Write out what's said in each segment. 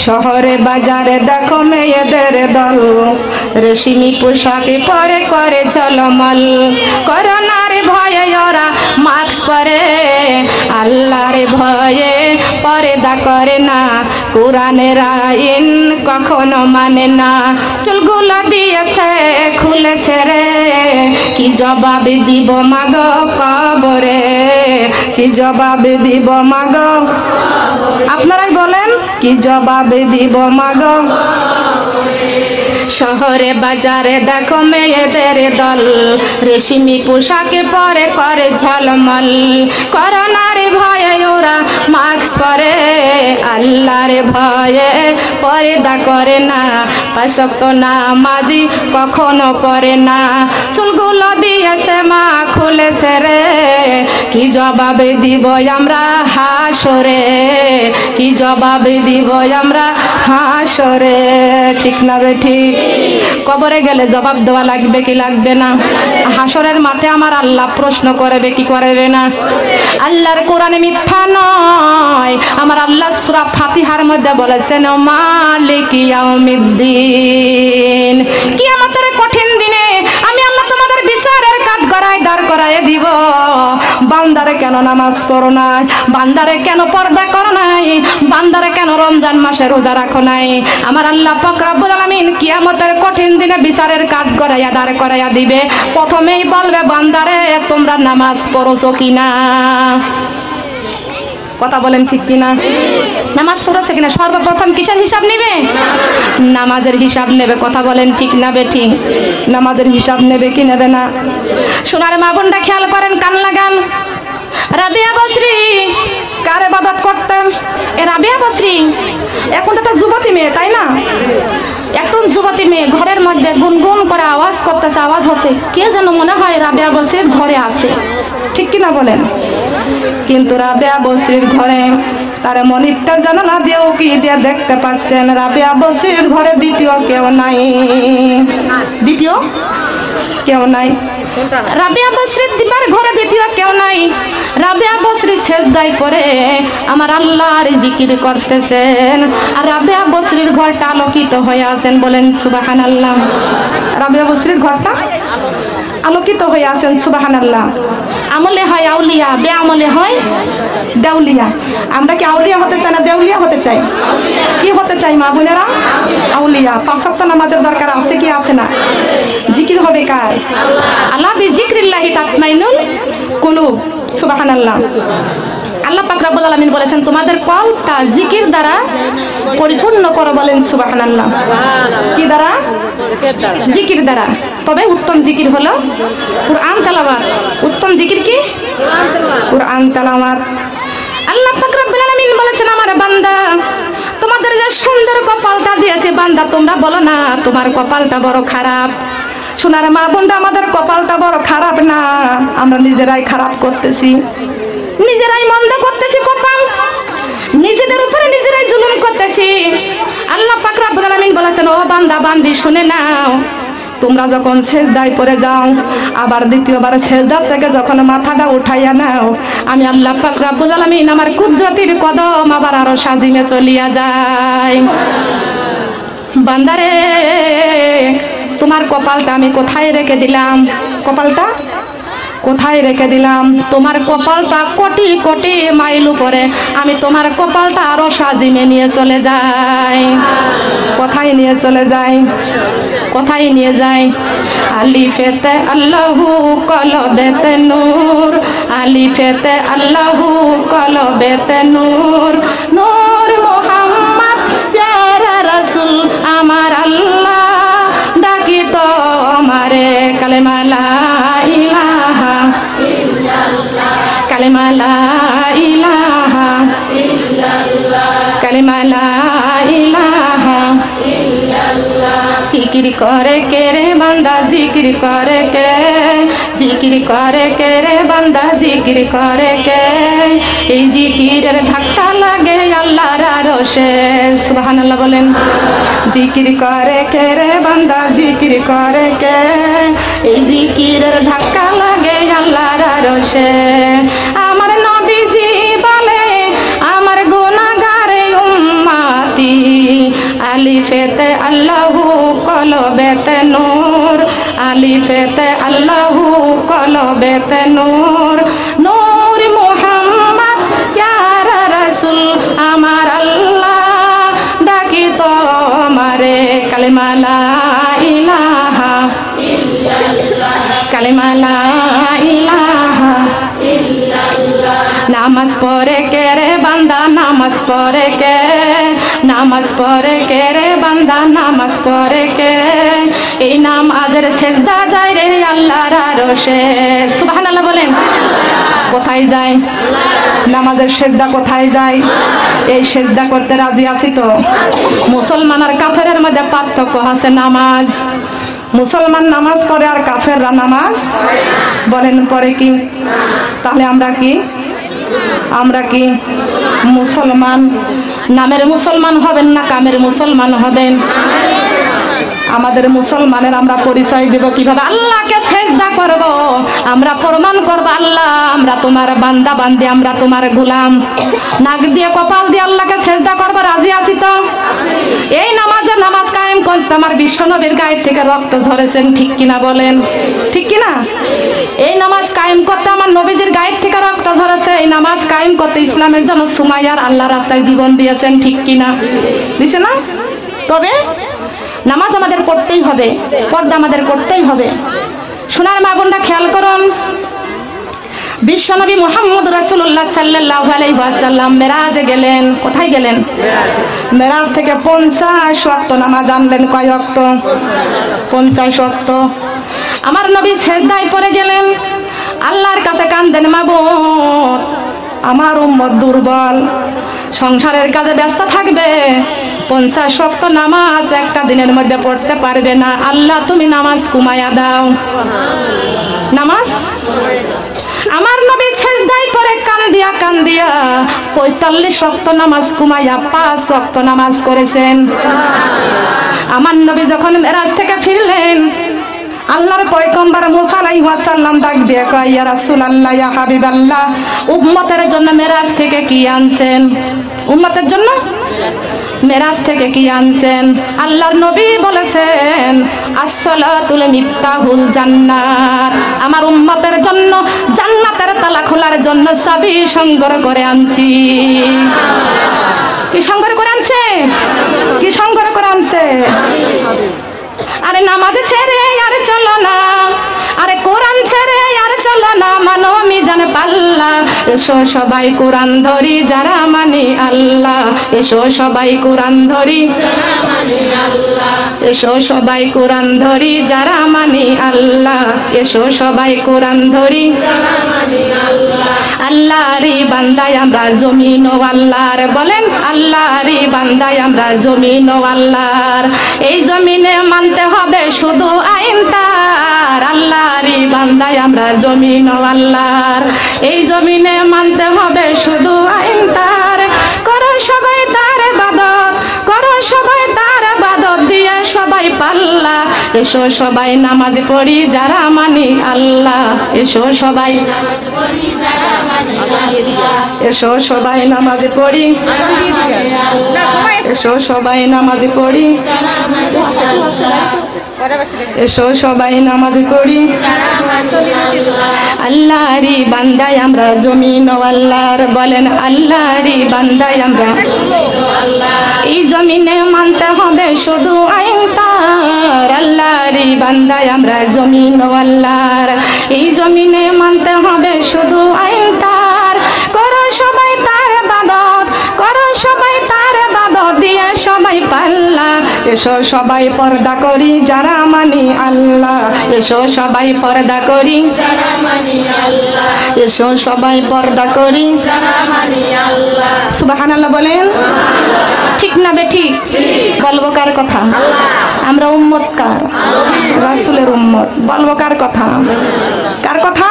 শহরে বাজারে দেখো মেয়েদের দল, রেশমি পোশাকে পরে করে ঝলমল। করোনার ভয়ে ওরা মাস্ক পরে, আল্লাহর ভয়ে পর্দা করে না, কোরআনের আইন কখনো মানে না। চুলগুলো দিয়েছে খুলেছে রে, কি জবাব দিব মাগো কবরে, কি জবাব দিব মাগো, আপনারাই বলেন কি জবাব দিব মাগো। শহরে বাজারে দেখো মেয়েদের দল, রেশমি পোশাকে পরে করে ঝলমল। করোনার ভয়ে ওরা মাস্ক পরে, আল্লাহর ভয়ে পর্দা করে না, পাঁচ ওয়াক্ত নামাজি কখনো পড়ে না। চুলগুলো দিয়েছে মা খুলেছে রে, কি জবাব দিব আমরা হাসরে, কি জবাব দিব আমরা হাসরে। ঠিক না বে ঠিক? কবরে গেলে জবাব দেওয়া লাগবে কি লাগবে না? হাসরের মাঠে আমার আল্লাহ প্রশ্ন করবে কি করবে না? আল্লাহর কোরআনে মিথ্যা নয়। আমার আল্লাহ সূরা ফাতিহার মধ্যে বলেছেন মালিক ইয়াউমিদ্দিন, কিয়ামতের কঠিন দিনে আমি আল্লাহ তোমাদের বিচারের কাঠগড়ায় দাঁড় করায় দিব। বান্দারে কেন নামাজ পড়ো নাই, বান্দারে কেন পর্দা করো নাই, বান্দারে কেন রমজান মাসে রোজা রাখো নাই? আমার আল্লাহ পাক রব্বুল আলামিন কিয়ামতের কঠিন দিনে বিচারের কাঠগড়ায় দাঁড় করাইয়া দিবে। প্রথমেই বলবে বান্দারে তোমরা নামাজ পড়োছো কিনা। কথা বলেন ঠিক কিনা? নামাজ পড়েছে কিনা সর্বপ্রথম কিসের হিসাব নেবে? নামাজের হিসাব নেবে। কথা বলেন ঠিক না বেঠিক? নামাজের হিসাব নেবে কি নেবে না? সোনার মা বোনরা খেয়াল করেন, কান লাগান। রাবিয়া বসরি কার ইবাদত করতেন? এ রাবিয়া বসরি এখন তো একটা যুবতী মেয়ে, তাই না? একটু যুবতী মেয়ে ঘরের মধ্যে গুনগুন করে আওয়াজ করতেছে, আওয়াজ হচ্ছে, কে যেন মনে হয় রাবিয়া বসরির ঘরে আছে। ঠিক কিনা বলেন? কিন্তু রাবিয়া বসরির ঘরে তার মনিরটা জানালা দিয়েও কি দিয়ে দেখতে পাচ্ছেন রাবিয়া বসরির ঘরে দ্বিতীয় কেউ নাই, দ্বিতীয় কেউ নাই। রাবিয়া বসরির দিবার ঘরে দ্বিতীয় কেউ নাই। রাবিয়া বসরি সেজদায় পড়ে আমার আল্লাহর জিকির করতেছেন, আর রাবিয়া বসরির ঘরটা আলোকিত হয়ে আছেন। বলেন সুবহানাল্লাহ। রাবিয়া বসরির ঘরটা আলোকিত হয়ে আছেন, সুবহানাল্লাহ। আমলে হয় আউলিয়া, বেআমলে হয় দেউলিয়া। আমরা কি আউলিয়া হতে চাই না দেউলিয়া হতে চাই? কি হতে চাই মা বোনেরা? আউলিয়া। পাঁচ ওয়াক্ত নামাজের দরকার আছে কি আছে না? জিকির হবে কার? আলা বিজিক্রিল্লাহি তাতমাইনুল কুলুব। সুবহানাল্লাহ। আল্লাহ পাক রব্বুল আলামিন বলেছেন তোমাদের কলবটা জিকির দ্বারা পরিপূর্ণ করো। বলেন সুবহানাল্লাহ। কি দ্বারা? জিকির দ্বারা। তবে উত্তম জিকির হলো কুরআন তেলাওয়াত। উত্তম জিকির কি? কুরআন তেলাওয়াত। আল্লাহ পাক রব্বুল আলামিন বলেছেন আমার বান্দা তোমাদের যে সুন্দর কপালটা দিয়েছে বান্দা তোমরা বলো না তোমার কপালটা বড় খারাপ। সোনার মা বোনরা আমাদের কপালটা বড় খারাপ না, আমরা নিজেরাই খারাপ করতেছি, নিজেরাই মন্দ করতেছি কপাল, নিজেদের উপরে নিজেরাই জুলুম করতেছি। আল্লাহ পাক রব্বুল আলামিন বলেছেন ও বান্দা বান্দি শুনে নাও, তোমরা যখন সেজদায় পড়ে যাও আবার দ্বিতীয়বার সেজদা থেকে যখন মাথাটা উঠাইয়া নাও আমি আল্লাহ পাক রব্বুল আলামিন আমার কুদরতির কদম আবার আরো সাজিমে চলিয়া যায়। বান্দারে তোমার কপালটা আমি কোথায় রেখে দিলাম? কপালটা কোথায় রেখে দিলাম? তোমার কপালটা কোটি কোটি মাইল উপরে, আমি তোমার কপালটা আরো সাজিমে নিয়ে চলে যাই। কোথায় নিয়ে চলে যাই? কোথায় নিয়ে যাই? আলিফেতে আল্লাহু কলবেতে নূর, আলিফেতে আল্লাহু কলবেতে নূর, নূর মুহাম্মদ প্যারা রাসূল আমার আল্লাহ ডাকি তো আমারে কালেমা লা ইলাহা ইল্লাল্লাহ, কালেমা লা ইলাহা ইল্লাল্লাহ, কালেমা লা ইলাহা ইল্লাল্লাহ। জিকির করে কে রে বান্দা জিকির করে কে, জিকির করে কে রে বান্দা জিকির করে কে, এই জিকিরের ধাক্কা লাগে আল্লাহর আরশে। সুবহানাল্লাহ বলেন। জিকির করে কে রে বান্দা জিকির করে কে, এই জিকিরের ধাক্কা লাগে আল্লাহর আরশে। আমার নবীজি বলে আমার গুনাহগার উম্মতি আলিফেতে আল্লাহু কলবেতে নূর, আলিফেতে আল্লাহু কলবেতে নূর, নূর মুহাম্মদ ইয়া রাসূল আমার আল্লাহ ডাকি তোমারে, কালিমা লা ইলাহা ইল্লাল্লাহ, কালিমা লা ইলাহা ইল্লাল্লাহ। নামাজ পড়ে কে রে বান্দা, নামাজ পড়ে কে, নামাজ পড়ে কে রে বান্দা, নামাজ পড়ে কে, এই নামাজের সেজদা যায় রে আল্লাহর আরশে। সুবহানাল্লাহ বলেন। কোথায় যায়? নামাজের সেজদা কোথায় যায়? এই সেজদা করতে রাজি আছি তো? মুসলমান আর কাফেরের মধ্যে পার্থক্য আছে নামাজ। মুসলমান নামাজ পড়ে আর কাফেররা নামাজ বলেন পড়ে কি? তাহলে আমরা কি? আমরা কি মুসলমান? নামের মুসলমান হবেন না কামের মুসলমান হবেন? আমাদের মুসলমানের আমরা পরিচয় দেব কিভাবে? আল্লাহকে সেজদা করব, আমরা প্রমাণ করব আল্লাহ আমরা তোমার বান্দা বান্দি, আমরা তোমার গোলাম। নাক দিয়ে কপাল দিয়ে আল্লাহকে সেজদা করব রাজি আছি তো? এই নামাজের নামাজ কায়েম করতে আমার বিশ্বনবীর গায়ের থেকে রক্ত ঝরেছেন, ঠিক কিনা বলেন? ঠিক কিনা? এই নামাজ কায়েম করতে আমার নবীজির গায়ের থেকে রক্ত ঝরেছে। এই নামাজ কায়েম করতে ইসলামের জন্য সুমাইয়ার আল্লাহ রাস্তায় জীবন দিয়েছেন, ঠিক কিনা? দিছে না? তবে নামাজ আমাদের পড়তেই হবে, পর্দা আমাদের করতেই হবে। সোনার মা বোনরা খেয়াল করুন, বিশ্বনবী মুহাম্মদ রাসূলুল্লাহ সাল্লাল্লাহু আলাইহি ওয়াসাল্লাম মেরাজে গেলেন। কোথায় গেলেন? মেরাজ থেকে 50 ওয়াক্ত নামাজ আনলেন। কয় ওয়াক্ত? 50 ওয়াক্ত। আমার নবী সেজদায় পড়ে গেলেন, আল্লাহর কাছে কাঁদেন, মাবুদ আমার উম্মত দুর্বল, সংসারের কাজে ব্যস্ত থাকবে, 50 ওয়াক্ত নামাজ একটা দিনের মধ্যে পড়তে পারবে না, আল্লাহ তুমি নামাজ কমায়া দাও। নামাজ আমার নবী সেজদায় পড়ে কান্দিয়া কান্দিয়া 45 ওয়াক্ত নামাজ কমায়া 5 ওয়াক্ত নামাজ করেছেন। আমার নবী যখন মেরাজ থেকে ফিরলেন, আল্লাহর পয়গম্বর মুসা আলাইহিস সালাম ডাক দিয়ে কয়, ইয়া রাসূলুল্লাহ, ইয়া হাবিবাল্লাহ, উম্মতের জন্য মেরাজ থেকে কি আনছেন? উম্মতের জন্য মেরাজ থেকে কি আনছেন? আল্লাহর নবী বলেছেন, আসসালাতুল মিফতাহুল জান্নাত, আমার উম্মতের জন্য জান্নাতের তালা খোলার জন্য চাবি সংগ্রহ করে আনছি। কি সংগ্রহ করে আনছে? কি সংগ্রহ করে আনছে? আরে নামাজ ছেড়ে আর চলো না, আরে কোরআন ছেড়ে আর চলো না, মানো মিজান পাল্লা, এসো সবাই কোরআন ধরি যারা মানি আল্লাহ, এসো সবাই কোরআন ধরি, এসো সবাই কোরআন ধরি যারা মানি আল্লাহ, এসো সবাই কোরআন ধরি। আল্লাহরই বান্দায় আমরা জমিন ও আল্লাহর, বলেন আল্লাহরই বান্দায় আমরা জমিন ও আল্লাহর, এই জমিনে মানতে হবে শুধু আইন তার, আল্লাহরই বান্দায় আমরা জমিন ও আল্লাহর, এই জমিনে মানতে হবে শুধু আইন তার, করো সবাই তার ইবাদত, করো সবাই তার ইবাদত দিয়ে সবাই পাল্লা, এসো সবাই নামাজ পড়ি যারা মানি আল্লাহ, এসো সবাই, এসো সবাই নামাজ পড়ি, এসো সবাই নামাজ পড়ি, এসো সবাই নামাজ পড়ি। আল্লাহরই বান্দায় আমরা জমিন ও আল্লাহর, বলেন আল্লাহরই বান্দায় আমরা, এই জমিনে মানতে হবে শুধু আইন তার, আল্লাহরই বান্দায় আমরা জমিন ও আল্লাহর, এই জমিনে মানতে হবে শুধু আইন তার, করো সবাই তার ইবাদত, করো সবাই তার ইবাদত দিয়ে সবাই পাল্লা, এসো সবাই পর্দা করি যারা মানি আল্লাহ, এসো সবাই পর্দা করি যারা মানি আল্লাহ, এসো সবাই পর্দা করি যারা মানি আল্লাহ। সুবহানাল্লাহ বলেন। ঠিক না বেঠিক? বলবো কার কথা? আমরা উম্মত কার? রাসূলের উম্মত। বলবো কার কথা? কার কথা?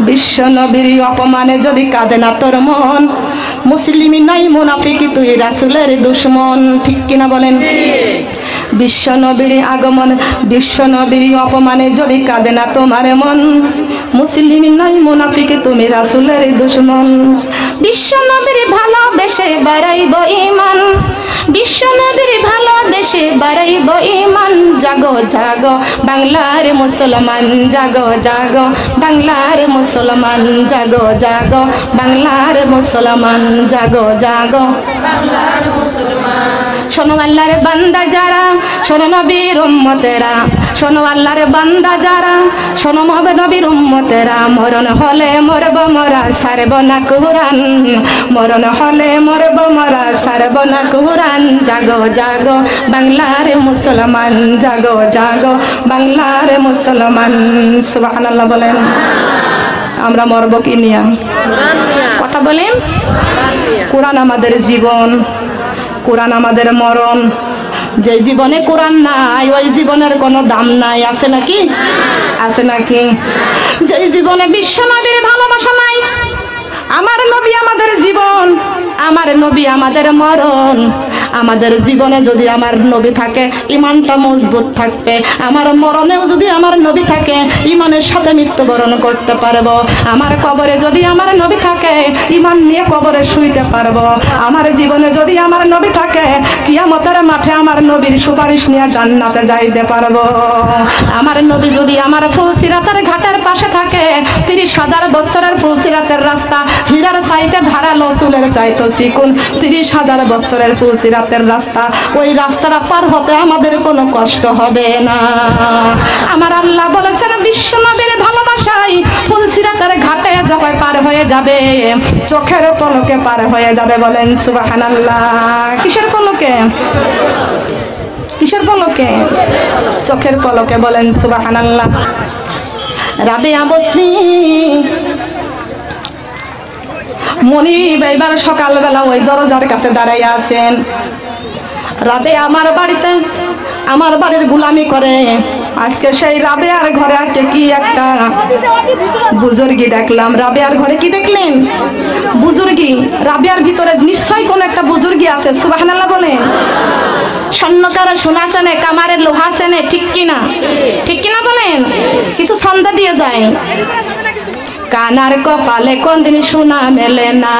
বিশ্ব নবীর অপমানে যদি কাঁদে না তোর মন, মুসলিমই নাই মুনাফিকি তুই রাসূলের দুশমন, ঠিক কিনা বলেন? বিশ্ব নবীর আগমন, বিশ্ব নবীর অপমানে যদি কাঁদে না তোমার মন, মুসলিমই নাই মুনাফিকি তুমি রাসূলের দুশমন, বিশ্ব নবীর ভালোবেসে বাড়াইব ঈমান, বিশ্ব নবীর বেশি বাড়াইব ইমান। জাগো জাগো বাংলার মুসলমান, জাগো জাগো বাংলার মুসলমান, জাগো জাগো বাংলার মুসলমান, জাগো জাগো বাংলার মুসলমান। শোনো আল্লাহর বান্দা যারা, শোনো নবীর উম্মতেরা, শোনো আল্লাহর বান্দা যারা, শোনো নবীর উম্মতেরা, মরণ হলে মরব মরা সারব না কুরআন, মরণ হলে মরব মরা সারব না কুরআন। জাগো জাগো বাংলার মুসলমান, জাগো জাগো বাংলার মুসলমান। সুবহানাল্লাহ বলেন। আমরা মরব কি নিয়া? কথা বলেন। কোরআন আমাদের জীবন, কোরআন আমাদের মরণ। যে জীবনে কোরআন নাই ওই জীবনের কোনো দাম নাই। আছে নাকি? আছে নাকি? যে জীবনে বিশ্ব নবীর ভালোবাসা নাই, আমার নবী আমাদের জীবন, আমার নবী আমাদের মরণ। আমাদের জীবনে যদি আমার নবী থাকে ইমানটা মজবুত থাকবে, আমার মরণেও যদি আমার নবী থাকে ইমানের সাথে মৃত্যুবরণ করতে পারবো। আমার কবরে যদি আমার নবী থাকে ইমান নিয়ে কবরে শুইতে পারবো। আমার জীবনে যদি আমার নবী থাকে কিয়ামতের মাঠে আমার নবীর সুপারিশ নিয়ে জান্নাতে যাইতে পারবো। আমার নবী যদি আমার ফুলসিরাতের ঘাটের পাশে থাকে, 30,000 বছরের ফুলসিরাতের রাস্তা হীরার চাইতে ধারালো, চুলের চাইতে চিকুন, 30,000 বছরের ফুলসিরাতের রাস্তা, ওই রাস্তাটা পার হতে আমাদের কোনো কষ্ট হবে না। আমার আল্লাহ বলেছেন বিশ্ব নবীর ভালোবাসায় ফুলসিরাতের ঘাটে যখন পার হয়ে যাবে চোখের পলকে পার হয়ে যাবে। বলেন সুবহানাল্লাহ। কিসের পলকে? কিসের পলকে? চোখের পলকে। বলেন সুবহানাল্লাহ। রাবেয়া বসরি মনিব এবার সকালবেলা ওই দরজার কাছে দাঁড়াইয়া আছেন। রাবে আমার বাড়িতে, আমার বাড়ির গোলামি করে। আজকে সেই রাবেয়ার ঘরে আজকে কি একটা বুজুর্গি দেখলাম। রাবেয়ার ঘরে কি দেখলেন? বুজুর্গি। রাবেয়ার ভিতরে নিশ্চয়ই কোন একটা বুজুর্গি আছে। সুবহানাল্লাহ বলেন। স্বর্ণকার সোনা চেনে, কামারের লোহা চেনে, ঠিক কিনা? ঠিক কিনা বলেন? কিছু ছন্দ দিয়ে যায়। কানার কপালে কোন দিন সোনা মেলে না,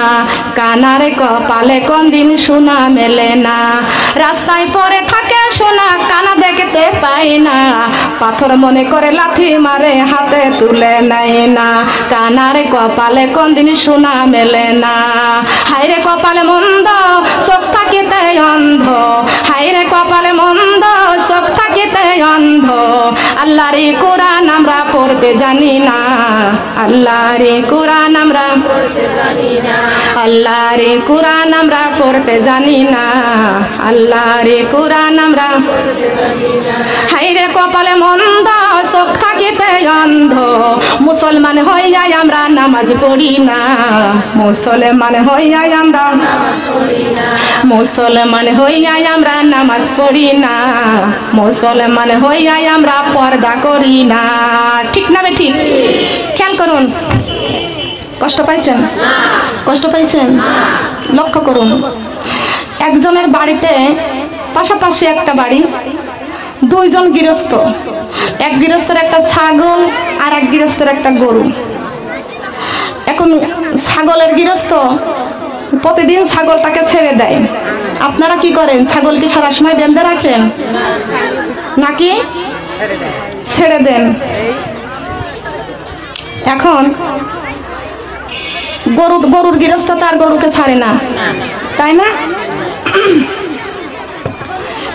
কানার কপালে কোন দিন সোনা মেলে না, রাস্তায় পড়ে থাকে সোনা কানা দেখতে পাই না, পাথর মনে করে লাথি মারে হাতে তুলে নেয় না, কানার কপালে কোন দিন সোনা মেলে না। হায়রে কপালে মন্দ চোখ থাকিতে অন্ধ, হায়রে কপালে মন্দ চোখ থাকিতে অন্ধ, আল্লাহর কোরআন আমরা পড়তে জানি না, আল্লাহর কোরআন আমরা পড়তে জানি না, আল্লাহর কোরআন আমরা পড়তে জানি না, আল্লাহর কোরআন আমরা পড়তে জানি না। হায়রে কপালে মন্দ চোখ থাকিতে অন্ধ, মুসলমান হইয়া আমরা নামাজ পড়ি না, মুসলমান হইয়া আমরা নামাজ পড়ি না, মুসলমান হইয়া আমরা নামাজ পড়ি না, মুসলমান হইয়া আমরা পর্দা করি না। ঠিক না বে ঠিক? খেয়াল করুন। কষ্ট পাইছেন? কষ্ট পাইছেন? লক্ষ্য করুন। একজনের বাড়িতে পাশাপাশি একটা বাড়ি, দুইজন গৃহস্থ, এক গৃহস্থের একটা ছাগল আর এক গৃহস্থের একটা গরু। এখন ছাগলের গৃহস্থ প্রতিদিন ছাগলটাকে ছেড়ে দেয়। আপনারা কি করেন? ছাগলকে সারা সময় বেঁধে রাখেন নাকি ছেড়ে দেন? এখন গরুর গৃহস্থ তার গরুকে ছাড়ে না, তাই না?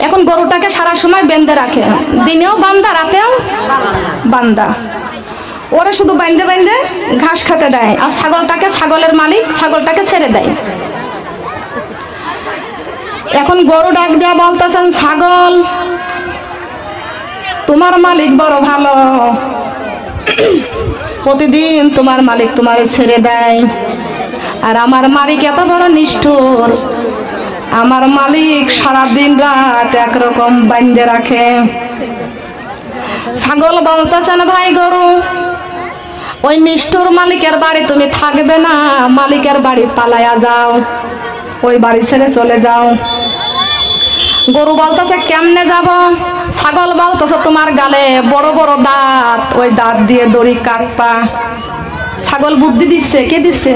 এখন গরুটাকে সারা সময় বেঁধে রাখে, দিনেও বান্দা রাতেও বান্দা, ওরা শুধু বেঁধে বেঁধে ঘাস খেতে দেয়, আর ছাগলটাকে ছাগলের মালিক ছাগলটাকে ছেড়ে দেয়। এখন গরু ডাক দেয়া বলতেছেন, ছাগল তোমার মালিক বড় ভালো, প্রতিদিন তোমার মালিক তোমার ছেড়ে দেয়, আর আমার মালিক এত বড় নিষ্ঠুর, আমার মালিক সারা দিন রাত একরকম বাঁধে রাখে। ছাগল বলতেছেন, ভাই গরু ওই নিষ্ঠুর মালিকের বাড়ি তুমি থাকবে না, মালিকের বাড়ি পালায়া যাও, ওই বাড়ি ছেড়ে চলে যাও। গরু বলতেছে, কেমনে যাব? ছাগল বলতেছে, তোমার গালে বড় বড় দাঁত, ওই দাঁত দিয়ে দড়ি কাটপা। ছাগল বুদ্ধি দিচ্ছে। কে দিচ্ছে?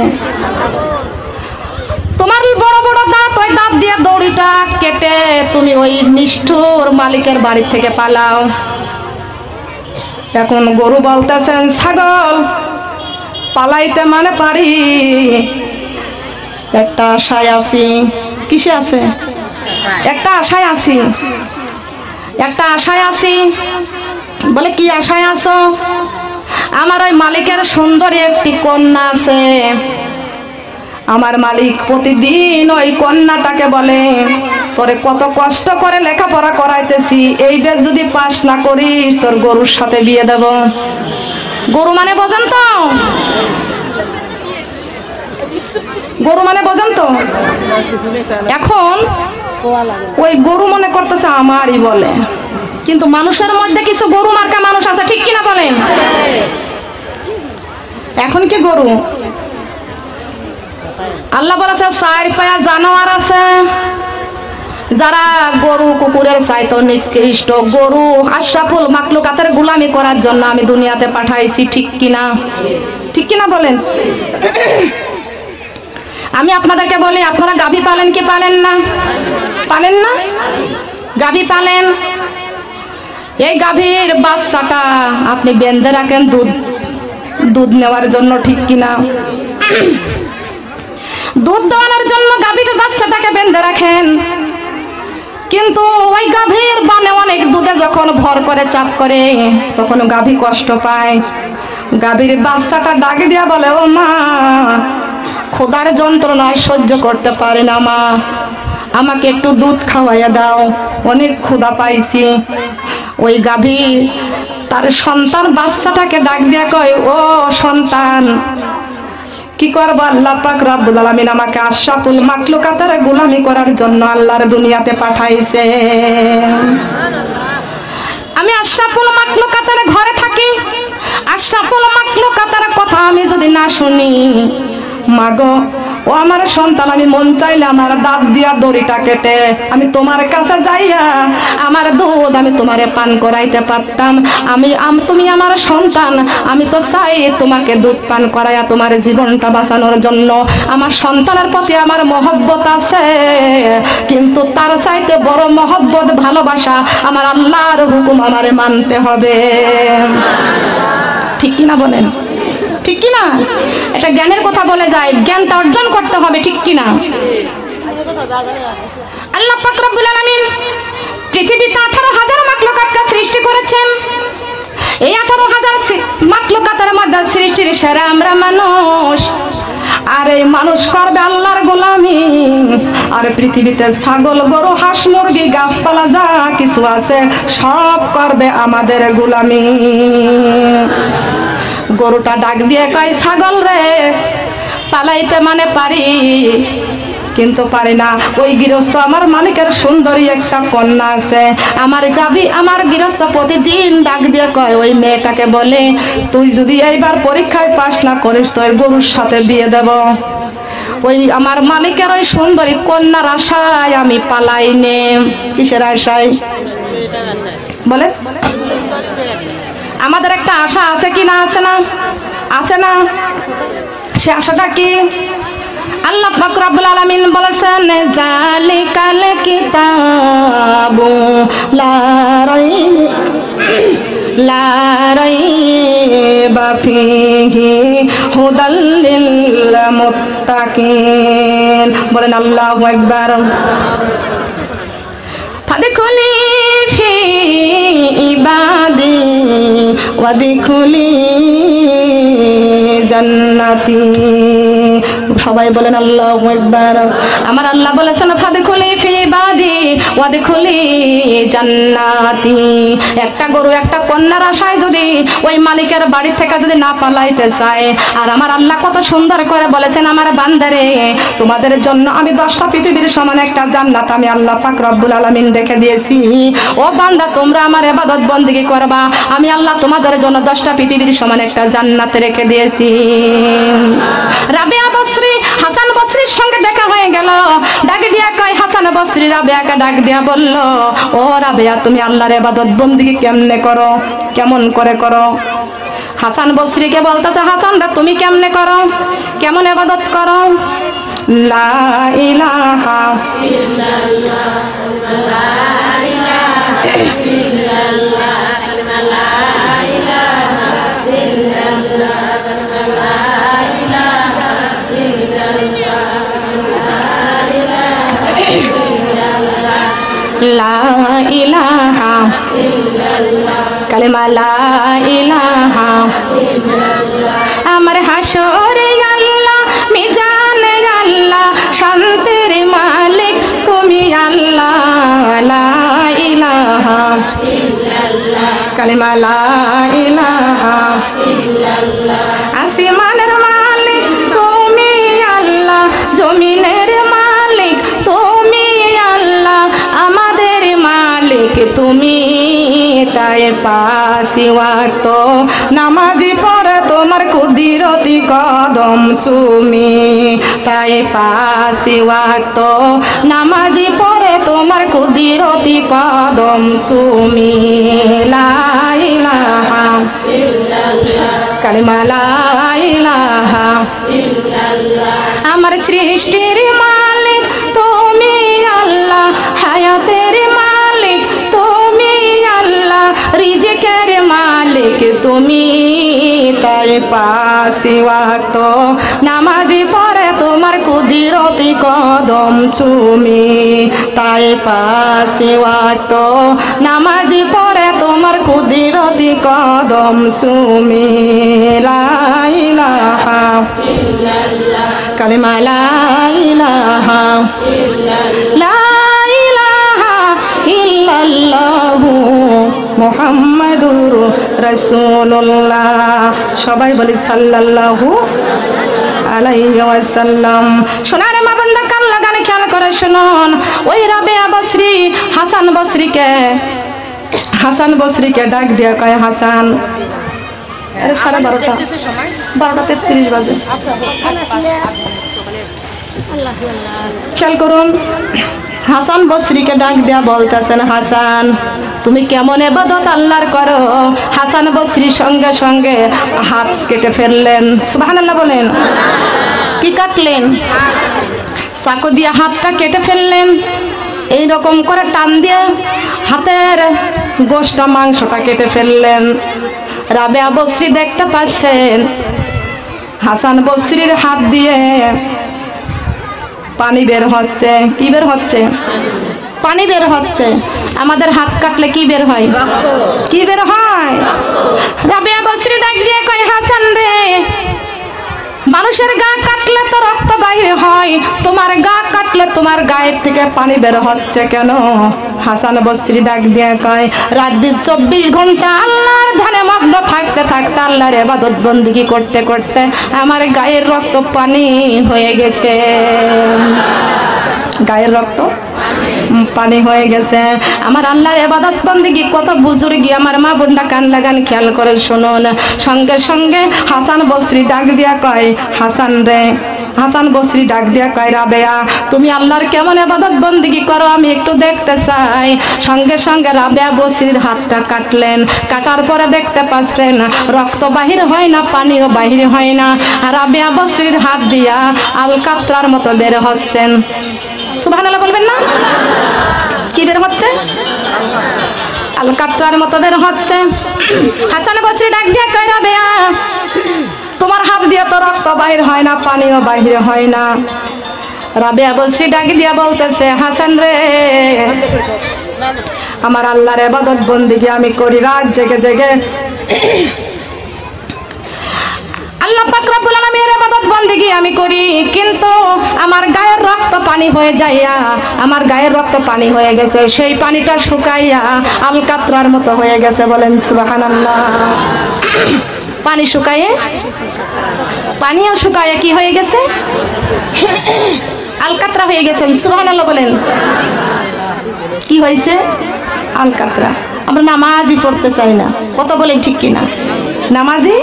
তোমার বড় বড় দাঁত, ওই দাঁত দিয়ে দড়িটা কেটে তুমি ওই নিষ্ঠুর মালিকের বাড়ি থেকে পালাও। এখন গরু বলতেছেন ছাগল পালাইতে মানে পারি, একটা আশায় আছি। কিসে আছে? একটা আশায় আছি, একটা আশায় আছি। বলে কি আশায় আছো? আমার ওই মালিকের সুন্দরী একটি কন্যা আছে। আমার মালিক প্রতিদিন ওই কন্যাটাকে বলে, তোরে কত কষ্ট করে লেখাপড়া করাইতেছি, এই বেশ যদি পাস না করিস তোর গরুর সাথে বিয়ে দেব। গরু মানে বোঝেন তো? গরু মানে বোঝেন তো? এখন ওই গরু মনে করতেছে আমারই বলে, কিন্তু মানুষের মধ্যে কিছু গরু মার্কা মানুষ আছে, ঠিক কিনা বলেন? এখন কি গরু? আল্লাহ বলেছে চার পায়া জানোয়ার আছে যারা গরু কুকুরের চাইতো নিকৃষ্ট। গরু আশরাফুল মাখলুকাতের গোলামি করার জন্য আমি দুনিয়াতে পাঠাইছি, ঠিক কিনা? ঠিক কিনা বলেন? আমি আপনাদেরকে বলি, আপনারা গাভী পালেন কি পালেন না? পালেন না? গাভী পালেন। এই গাভীর বাচ্চাটা আপনি বেঁধে রাখেন দুধ নেওয়ার জন্য, ঠিক কিনা? দুধ দেওয়ানোর জন্য গাভীর বাচ্চাটাকে বেঁধে রাখেন, কিন্তু ওই গাভীর বানে অনেক দুধে যখন ভর করে চাপ করে তখন গাভী কষ্ট পায়। গাভীর বাচ্চাটা ডাক দিয়া বলে, ও মা, ক্ষুধার যন্ত্রণা সহ্য করতে পারে না মা, আমাকে একটু দুধ খাওয়াইয়া দাও, অনেক ক্ষুধা পাইছি। ওই গাভী তার সন্তান বাচ্চাটাকে ডাক দিয়া কয়, ও সন্তান, কি করবো, আল্লাহ পাক রব্বুল আলামিন আমাকে আশরাফুল মাখলুকাতের গোলামি করার জন্য আল্লাহর দুনিয়াতে পাঠাইছে। আমি আশরাফুল মাখলুকাতের ঘরে থাকি, আশরাফুল মাখলুকাতের কথা আমি যদি না শুনি, মাগো ও আমার সন্তান, আমি মন চাইলে আমার দাঁত দিয়া দড়িটা কেটে আমি তোমার কাছে যাইয়া আমার দুধ আমি তোমারে পান করাইতে পারতাম। তুমি আমার সন্তান, আমি তো চাই তোমাকে দুধ পান করাইয়া তোমার জীবনটা বাঁচানোর জন্য। আমার সন্তানের প্রতি আমার মহব্বত আছে, কিন্তু তার চাইতে বড় মহব্বত ভালোবাসা আমার আল্লাহর হুকুম আমারে মানতে হবে। ঠিক কিনা বলেন? ঠিক কিনা? এটা জ্ঞানের কথা বলে যায়, জ্ঞানটা অর্জন করতে হবে, ঠিক কিনা? আল্লাহ পাক রব্বুল আলামিন পৃথিবীতে 18,000 মাখলুকাতকে সৃষ্টি করেছেন। এই 18,000 মাখলুকাতের মধ্যে সৃষ্টির সেরা আমরা মানুষ। আর এই মানুষ করবে আল্লাহর গোলামি। আর পৃথিবীতে ছাগল, গরু, হাঁস, মুরগি, গাছপালা যা কিছু আছে সব করবে আমাদের গোলামি। গরুটা ডাক দিয়ে কয়, ছাগল রে, পালাইতে মানে পারি, কিন্তু পারি না। ওই গৃহস্থ আমার মালিকের সুন্দরী একটা কন্যা আছে, আমার গাভী, আমার গৃহস্থ প্রতিদিন ডাক দিয়ে কয়, ওই মেয়েটাকে বলে, তুই যদি এইবার পরীক্ষায় পাস না করিস তোর গরুর সাথে বিয়ে দেব। ওই আমার মালিকের ওই সুন্দরী কন্যার আশায় আমি পালাই নে। কিসের আশায় বলে? আমাদের একটা আশা আছে কি না? আছে না? আছে না? সে আশাটা কি? আল্লাহ পাক রব্বুল আলামিন বলেছেন, জালিকাল কিতাবু লা রাইবা ফীহি হুদাল লিল মুত্তাকিন। বলেন আল্লাহু আকবার। ফাদখুলি ফি ইবাদি ওয়াদখুলি জান্নাতি। সবাই বলেন আল্লাহু আকবার। আমার আল্লাহ বলেছেন, ফাদখুলি ফি ইবাদি ওয়াদখুলি জান্নাতি। একটা গরু, একটা কন্যার আশায় যদি ওই মালিকের বাড়ি থেকে যদি না পালাইতে চায়, আর আমার আল্লাহ কত সুন্দর করে বলেছেন, আমার বান্দারে, তোমাদের জন্য আমি 10টা পৃথিবীর সমান একটা জান্নাত আমি আল্লাহ পাক রব্বুল আলামিন রেখে দিয়েছি। ও বান্দা, তোমরা আমার ইবাদত বন্দেগী করবা, আমি আল্লাহ তোমাদের জন্য 10টা পৃথিবীর সমান একটা জান্নাত রেখে দিয়েছি। রাবিয়া বসরি, হাসান বসরির সঙ্গে দেখা হয়ে গেল। ডাক দিয়া কয়, হাসান বসরি রাবিয়াকে ডাক দিয়া বলল, ও রাবিয়া, তুমি আল্লাহর ইবাদত বন্দেগী কেমনে করো, কেমন করে করো? হাসান বসরিকে বলতেছে, হাসান রা তুমি কেমনে করো, কেমন ইবাদত করো? লা ইলাহা ইল্লাল্লাহ, লা ইলাহা ইল্লাল্লাহ, লা ইলাহা ইল্লাল্লাহ, লা ইলাহা ইল্লাল্লাহ, লা ইলাহা ইল্লাল্লাহ, কালেমা লা ইলাহা ইল্লাল্লাহ। আমার হাসরে আল্লাহ, মিজানে আল্লাহ, শান্তির মালিক তুমি আল্লাহ, লা ইলাহা ইল্লাল্লাহ, কালেমা লা ইলাহা ইল্লাল্লাহ। আসমানের মালিক তুমি আল্লাহ, জমিনের মালিক তুমি আল্লাহ, আমাদের মালিক তুমি। তাই পাঁচ ওয়াক্ত নামাজি পড়ে তোমার কুদরতি কদম চুমি, তাই পাঁচ ওয়াক্ত নামাজি পড়ে তোমার কুদরতি কদম চুমি। লা ইলাহা ইল্লাল্লাহ, কালেমা লা ইলাহা ইল্লাল্লাহ। আমার সৃষ্টির মালিক তুমি আল্লাহ, হায়াতের মালিক তুমি আল্লাহ, রিজিকের মালিক তুমি। তাই পাঁচ ওয়াক্ত নামাজি পড়ে তোমার কুদরতি কদম চুমি, তাই পাঁচ ওয়াক্ত নামাজি পড়ে তোমার কুদরতি কদম চুমি। লা ইলাহা ইল্লাল্লাহ, কালেমা লা ইলাহা ইল্লাল্লাহ, লা ইলাহা ইল্লাল্লাহু মুহাম্মাদুর রাসূলুল্লাহ। সবাই বলি সাল্লাল্লাহু আলাইহি ওয়াসাল্লাম। সোনার মা বোনরা কান লাগানে খেয়াল করে শুনুন, ওই রাবেয়া বসরি হাসান বসরিকে ডাক দিয়া কয়, হাসান, আরে 12:30 বাজে। খেয়াল করুন, হাসান বসরিকে ডাক দিয়া বলতেছেন, হাসান তুমি কেমন ইবাদত আল্লাহর করো? হাসান বসরি সঙ্গে সঙ্গে হাত কেটে ফেললেন। সুবহানাল্লাহ বলেন। কি কাটলেন? চাকু দিয়ে হাতটা কেটে ফেললেন। এই রকম করে টান দিয়ে হাতের গোশটা মাংসটা কেটে ফেললেন। রাবেয়া বসরি দেখতে পাচ্ছেন হাসান বসরির হাত দিয়ে পানি বের হচ্ছে। কি বের হচ্ছে? পানি বের হচ্ছে। আমাদের হাত কাটলে কি বের হয়? কি বের হয়? রাবেয়া বসরি ডাক দিয়ে কয়, হাসান রে, মানুষের গা কাটলে তো রক্ত বাইরে হয়, তোমার গা কাটলে তোমার গায়ের থেকে পানি বের হচ্ছে কেন? হাসান বসরি ডাক দিয়ে কয়, রাত দিন 24 ঘন্টা আল্লাহর ধ্যানে মগ্ন থাকতে থাকতে, আল্লাহর ইবাদত বন্দেগী করতে করতে আমার গায়ের রক্ত পানি হয়ে গেছে। গায়ের রক্ত পানি হয়ে গেছে। আমার আল্লাহর ইবাদত বন্দেগী কত বুজুর্গি, আমার মা বোনরা কান লাগান খেয়াল করে শুনুন। সঙ্গে সঙ্গে হাসান বসরি ডাক দিয়া কয়, হাসান রে, হাসান বসরি ডাক দিয়া কয়, রাবেয়া তুমি আল্লাহর কেমন ইবাদত বন্দেগী করো আমি একটু দেখতে চাই। সঙ্গে সঙ্গে রাবেয়া বসরির হাতটা কাটলেন। কাটার পরে দেখতে পাচ্ছেন রক্ত বাহির হয় না, পানিও বাহির হয় না। রাবেয়া বসরির হাত দিয়া আলকাতরার মতো বের হচ্ছেন। সুবহানাল্লাহ বলবেন না? কি বের হচ্ছে? আলকাতরার মতো বের হচ্ছে। হাসান বসরি ডাক দিয়া কয়, রাবেয়া তোমার হাত দিয়ে তো রক্ত বাহির হয় না, পানিও বাহির হয় না। রাবেয়া বসরি ডাক দিয়া বলতেছে, হাসান রে, আমার আল্লাহর ইবাদত বন্দেগী আমি করি রাত জেগে জেগে। আল্লাহ পাক রব্বুল আলামিনের ইবাদত বন্দেগী আমি করি, কিন্তু আমার গায়ের রক্ত পানি হয়ে যাইয়া, আমার গায়ের রক্ত পানি হয়ে গেছে, সেই পানিটা শুকাইয়া আলকাতরার মতো হয়ে গেছে। বলেন সুবহানাল্লাহ। পানি শুকায়ে, পানিও শুকায়ে কি হয়ে গেছে? আলকাতরা হয়ে গেছেন। সুবহানাল্লাহ বলেন। কি হয়েছে? আলকাতরা। আমরা নামাজই পড়তে চাই না। কত বলেন ঠিক কিনা? নামাজই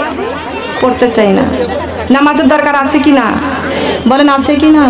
পড়তে চাই না। নামাজের দরকার আছে কিনা? বলেন আছে কিনা?